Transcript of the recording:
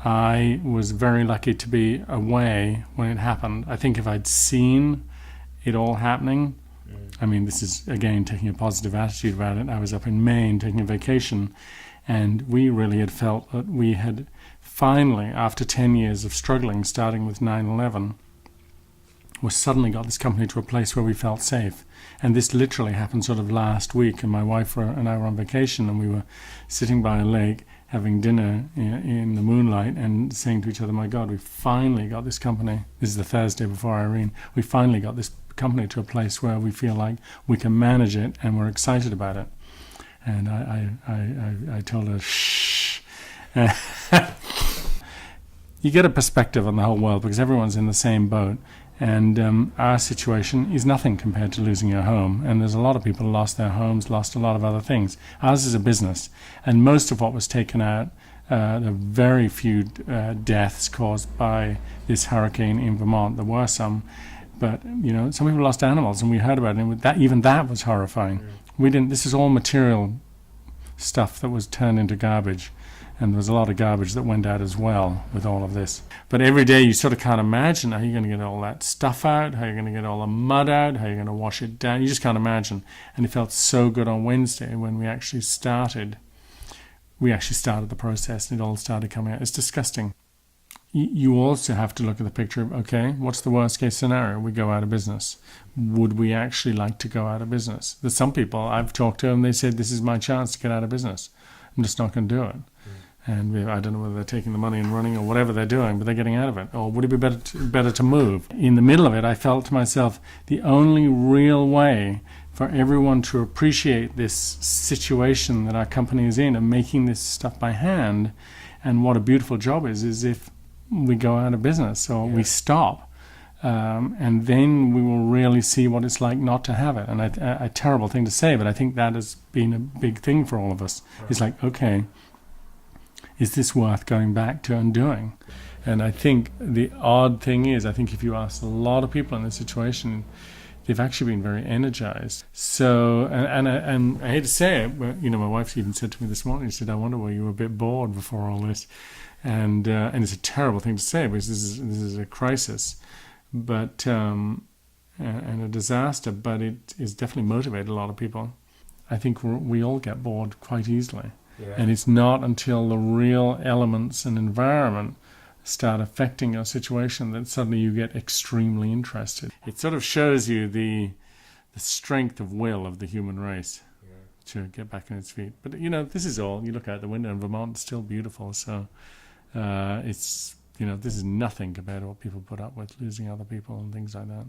I was very lucky to be away when it happened. I think if I'd seen it all happening, I mean, this is, again, taking a positive attitude about it. I was up in Maine taking a vacation, and we really had felt that we had finally, after 10 years of struggling, starting with 9/11, we suddenly got this company to a place where we felt safe. And this literally happened sort of last week, and my wife and I were on vacation, and we were sitting by a lake having dinner in the moonlight and saying to each other, my God, we finally got this company. This is the Thursday before Irene. We finally got this company to a place where we feel like we can manage it and we're excited about it. And I told her, shh. You get a perspective on the whole world because everyone's in the same boat. And our situation is nothing compared to losing your home. And there's a lot of people who lost their homes, lost a lot of other things. Ours is a business. And most of what was taken out, there are very few deaths caused by this hurricane in Vermont. There were some. But, you know, some people lost animals, and we heard about it. And even that was horrifying. This is all material stuff that was turned into garbage. And there was a lot of garbage that went out as well with all of this. But every day you sort of can't imagine how you're going to get all that stuff out, how you're going to get all the mud out, how you're going to wash it down. You just can't imagine. And it felt so good on Wednesday when we actually started. We actually started the process and it all started coming out. It's disgusting. You also have to look at the picture of, okay, what's the worst case scenario? We go out of business. Would we actually like to go out of business? There's some people I've talked to and they said, this is my chance to get out of business. I'm just not going to do it. And I don't know whether they're taking the money and running or whatever they're doing, but they're getting out of it. Or would it be better to move? In the middle of it, I felt to myself, the only real way for everyone to appreciate this situation that our company is in and making this stuff by hand, and what a beautiful job is if we go out of business or we stop. And then we will really see what it's like not to have it. And a terrible thing to say, but I think that has been a big thing for all of us. It's like, okay, is this worth going back to and doing? And I think the odd thing is, I think if you ask a lot of people in this situation, they've actually been very energized. So, and I hate to say it, but, you know, my wife even said to me this morning, she said, I wonder why you were a bit bored before all this. And it's a terrible thing to say because this is a crisis, but and a disaster, but it has definitely motivated a lot of people. I think we all get bored quite easily. Yeah. And it's not until the real elements and environment start affecting your situation that suddenly you get extremely interested. It sort of shows you the strength of will of the human race to get back on its feet. But, you know, this is all. You look out the window and Vermont is still beautiful. So it's, you know, this is nothing compared to what people put up with, losing other people and things like that.